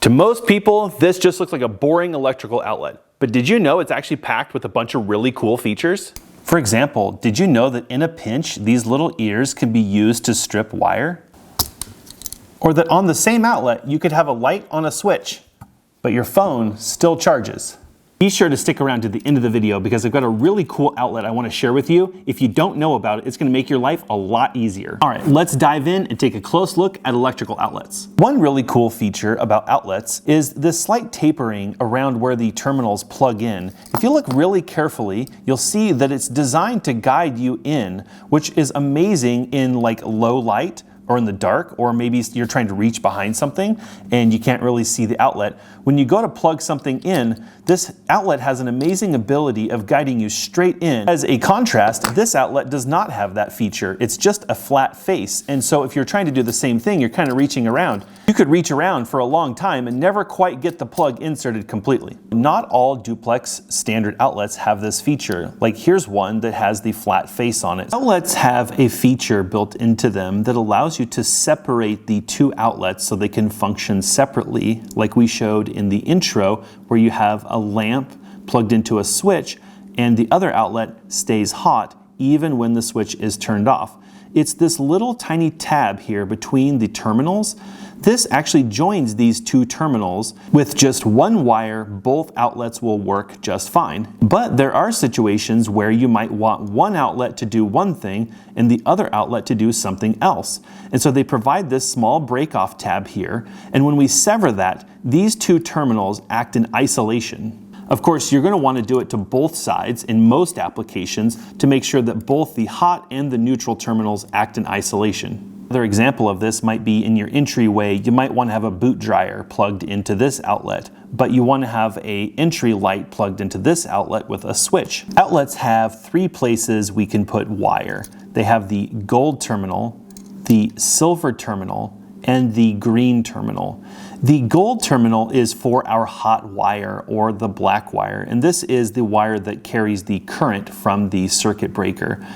To most people, this just looks like a boring electrical outlet. But did you know it's actually packed with a bunch of really cool features? For example, did you know that in a pinch, these little ears can be used to strip wire? Or that on the same outlet, you could have a light on a switch, but your phone still charges. Be sure to stick around to the end of the video because I've got a really cool outlet I want to share with you. If you don't know about it, it's going to make your life a lot easier. All right, let's dive in and take a close look at electrical outlets. One really cool feature about outlets is this slight tapering around where the terminals plug in. If you look really carefully, you'll see that it's designed to guide you in, which is amazing in like low light or in the dark, or maybe you're trying to reach behind something and you can't really see the outlet. When you go to plug something in, this outlet has an amazing ability of guiding you straight in. As a contrast, this outlet does not have that feature. It's just a flat face. And so if you're trying to do the same thing, you're kind of reaching around. You could reach around for a long time and never quite get the plug inserted completely. Not all duplex standard outlets have this feature. Like here's one that has the flat face on it. Outlets have a feature built into them that allows you to separate the two outlets so they can function separately, like we showed in the intro, where you have a lamp plugged into a switch and the other outlet stays hot even when the switch is turned off. It's this little tiny tab here between the terminals. This actually joins these two terminals. With just one wire, both outlets will work just fine. But there are situations where you might want one outlet to do one thing and the other outlet to do something else. And so they provide this small break-off tab here. And when we sever that, these two terminals act in isolation. Of course, you're going to want to do it to both sides in most applications to make sure that both the hot and the neutral terminals act in isolation. Another example of this might be in your entryway. You might want to have a boot dryer plugged into this outlet, but you want to have an entry light plugged into this outlet with a switch. Outlets have three places we can put wire. They have the gold terminal, the silver terminal, and the green terminal. The gold terminal is for our hot wire or the black wire, and this is the wire that carries the current from the circuit breaker.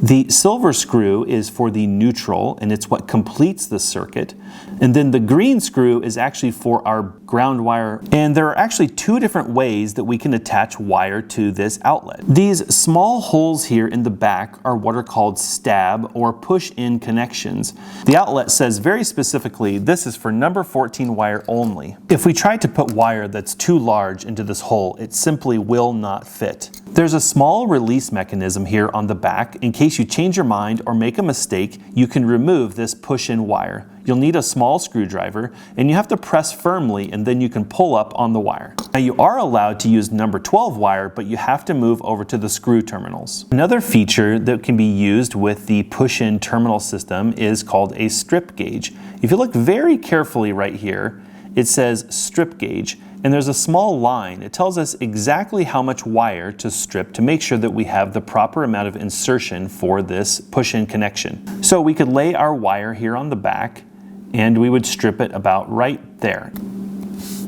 The silver screw is for the neutral, and it's what completes the circuit. And then the green screw is actually for our ground wire. And there are actually two different ways that we can attach wire to this outlet. These small holes here in the back are what are called stab or push-in connections. The outlet says very specifically, this is for number 14 wire only. If we try to put wire that's too large into this hole, it simply will not fit. There's a small release mechanism here on the back. In case you change your mind or make a mistake, you can remove this push-in wire. You'll need a small screwdriver and you have to press firmly and then you can pull up on the wire. Now you are allowed to use number 12 wire, but you have to move over to the screw terminals. Another feature that can be used with the push-in terminal system is called a strip gauge. If you look very carefully right here, it says strip gauge. And there's a small line. It tells us exactly how much wire to strip to make sure that we have the proper amount of insertion for this push-in connection. So we could lay our wire here on the back and we would strip it about right there.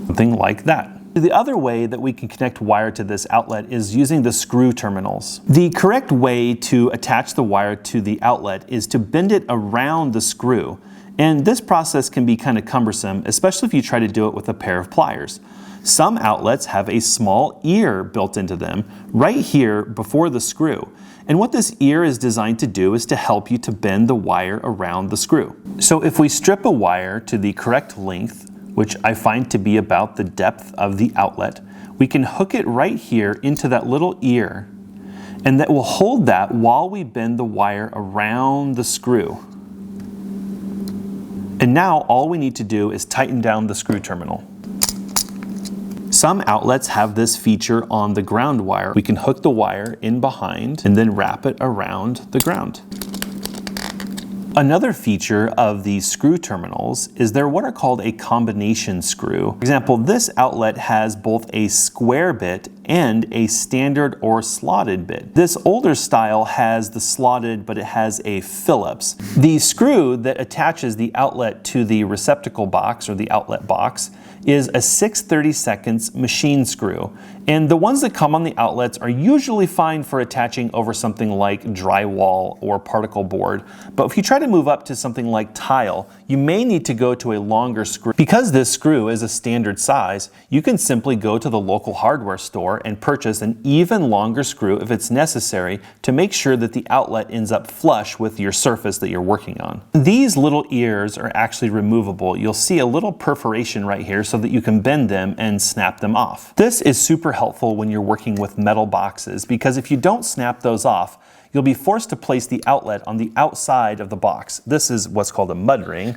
Something like that. The other way that we can connect wire to this outlet is using the screw terminals. The correct way to attach the wire to the outlet is to bend it around the screw. And this process can be kind of cumbersome, especially if you try to do it with a pair of pliers. Some outlets have a small ear built into them right here before the screw. And what this ear is designed to do is to help you to bend the wire around the screw. So if we strip a wire to the correct length, which I find to be about the depth of the outlet, we can hook it right here into that little ear. And that will hold that while we bend the wire around the screw. And now all we need to do is tighten down the screw terminal. Some outlets have this feature on the ground wire. We can hook the wire in behind and then wrap it around the ground. Another feature of these screw terminals is they're what are called a combination screw. For example, this outlet has both a square bit and a standard or slotted bit. This older style has the slotted, but it has a Phillips. The screw that attaches the outlet to the receptacle box or the outlet box is a 6/32 machine screw. And the ones that come on the outlets are usually fine for attaching over something like drywall or particle board. But if you try to move up to something like tile, you may need to go to a longer screw. Because this screw is a standard size, you can simply go to the local hardware store and purchase an even longer screw if it's necessary to make sure that the outlet ends up flush with your surface that you're working on. These little ears are actually removable. You'll see a little perforation right here so that you can bend them and snap them off. This is super helpful when you're working with metal boxes, because if you don't snap those off, you'll be forced to place the outlet on the outside of the box. This is what's called a mud ring.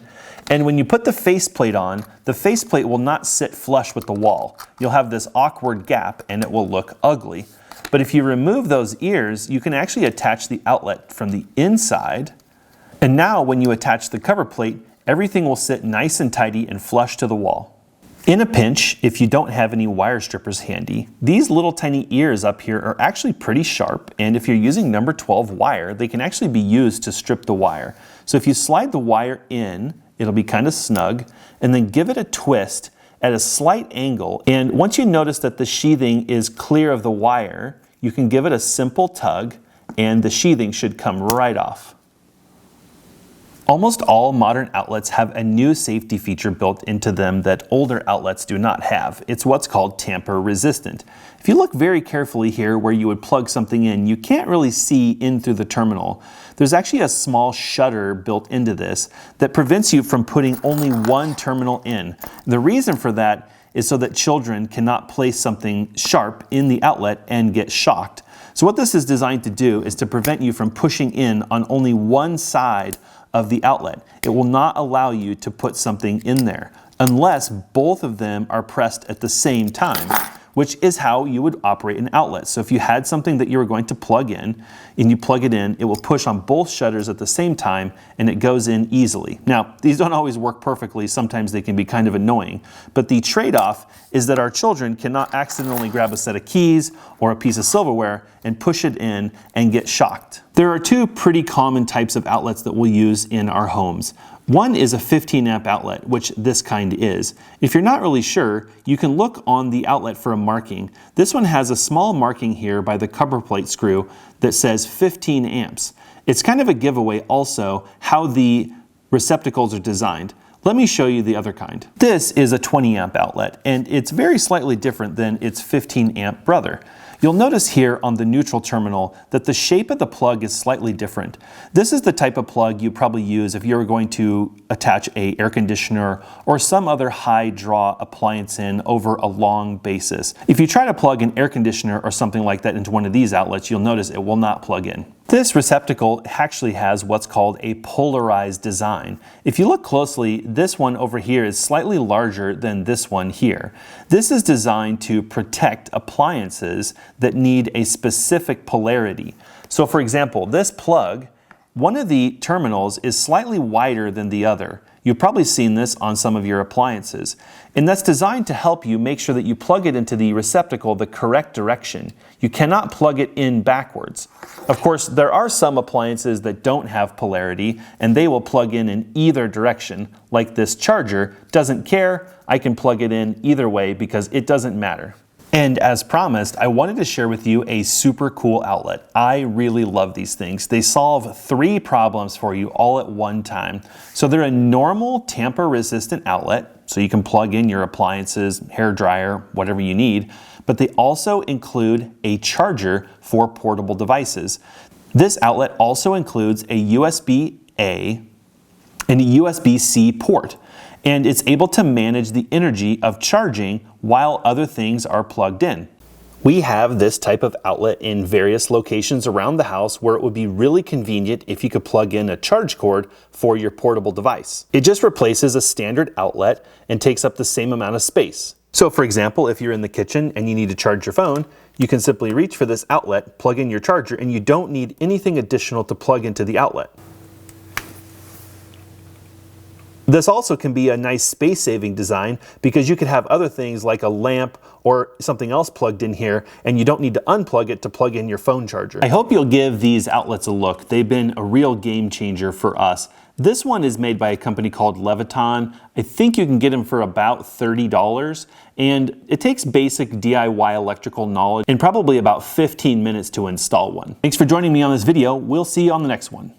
And when you put the faceplate on, the faceplate will not sit flush with the wall. You'll have this awkward gap and it will look ugly. But if you remove those ears, you can actually attach the outlet from the inside. And now when you attach the cover plate, everything will sit nice and tidy and flush to the wall. In a pinch, if you don't have any wire strippers handy, these little tiny ears up here are actually pretty sharp, and if you're using number 12 wire, they can actually be used to strip the wire. So if you slide the wire in, it'll be kind of snug, and then give it a twist at a slight angle, and once you notice that the sheathing is clear of the wire, you can give it a simple tug, and the sheathing should come right off. Almost all modern outlets have a new safety feature built into them that older outlets do not have. It's what's called tamper resistant. If you look very carefully here where you would plug something in, you can't really see in through the terminal. There's actually a small shutter built into this that prevents you from putting only one terminal in. The reason for that is so that children cannot place something sharp in the outlet and get shocked. So what this is designed to do is to prevent you from pushing in on only one side of the outlet. It will not allow you to put something in there unless both of them are pressed at the same time, which is how you would operate an outlet. So if you had something that you were going to plug in and you plug it in, it will push on both shutters at the same time and it goes in easily. Now, these don't always work perfectly. Sometimes they can be kind of annoying, but the trade-off is that our children cannot accidentally grab a set of keys or a piece of silverware and push it in and get shocked. There are two pretty common types of outlets that we'll use in our homes. One is a 15 amp outlet, which this kind is. If you're not really sure, you can look on the outlet for a marking. This one has a small marking here by the cover plate screw that says 15 amps. It's kind of a giveaway also how the receptacles are designed. Let me show you the other kind. This is a 20 amp outlet, and it's very slightly different than its 15 amp brother. You'll notice here on the neutral terminal that the shape of the plug is slightly different. This is the type of plug you probably use if you were going to attach an air conditioner or some other high draw appliance in over a long basis. If you try to plug an air conditioner or something like that into one of these outlets, you'll notice it will not plug in. This receptacle actually has what's called a polarized design. If you look closely, this one over here is slightly larger than this one here. This is designed to protect appliances that need a specific polarity. So for example, this plug, one of the terminals is slightly wider than the other. You've probably seen this on some of your appliances. And that's designed to help you make sure that you plug it into the receptacle the correct direction. You cannot plug it in backwards. Of course, there are some appliances that don't have polarity and they will plug in either direction. Like this charger doesn't care. I can plug it in either way because it doesn't matter. And as promised, I wanted to share with you a super cool outlet. I really love these things. They solve 3 problems for you all at one time. So they're a normal tamper resistant outlet, so you can plug in your appliances, hair dryer, whatever you need, but they also include a charger for portable devices. This outlet also includes a USB-A and a USB-C port, and it's able to manage the energy of charging while other things are plugged in. We have this type of outlet in various locations around the house where it would be really convenient if you could plug in a charge cord for your portable device. It just replaces a standard outlet and takes up the same amount of space. So for example, if you're in the kitchen and you need to charge your phone, you can simply reach for this outlet, plug in your charger, and you don't need anything additional to plug into the outlet. This also can be a nice space-saving design because you could have other things like a lamp or something else plugged in here, and you don't need to unplug it to plug in your phone charger. I hope you'll give these outlets a look. They've been a real game changer for us. This one is made by a company called Leviton. I think you can get them for about $30, and it takes basic DIY electrical knowledge and probably about 15 minutes to install one. Thanks for joining me on this video. We'll see you on the next one.